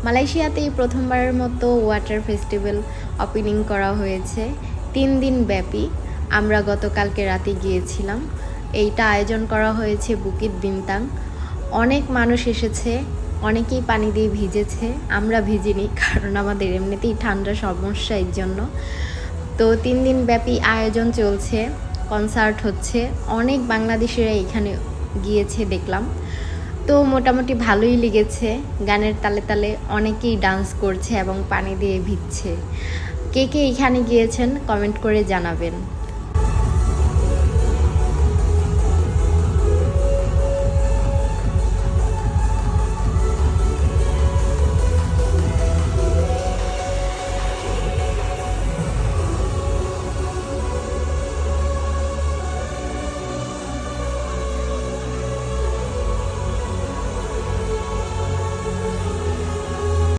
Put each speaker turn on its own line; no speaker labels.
মালয়েশিয়াতেই প্রথমবারের মতো water festival opening করা হয়েছে 3 দিন ব্যাপী। আমরা গতকালকে রাতে গিয়েছিলাম। এইটা আয়োজন করা হয়েছে বুকিত বিনতাং। অনেক মানুষ এসেছে, অনেকেই পানি দিয়ে ভিজেছে। আমরা ভিজিনি, কারণ আমাদের এমনিতেই ঠান্ডা সমস্যা, এর জন্য। তো 3 দিন ব্যাপী আয়োজন চলছে, কনসার্ট হচ্ছে, অনেক বাংলাদেশিরা এখানে গিয়েছে দেখলাম। তো মোটামুটি ভালোই লেগেছে। গানের তালে তালে অনেকেই ডান্স করছে এবং পানি দিয়ে ভিজছে। কে কে এখানে গিয়েছেন কমেন্ট করে জানাবেন।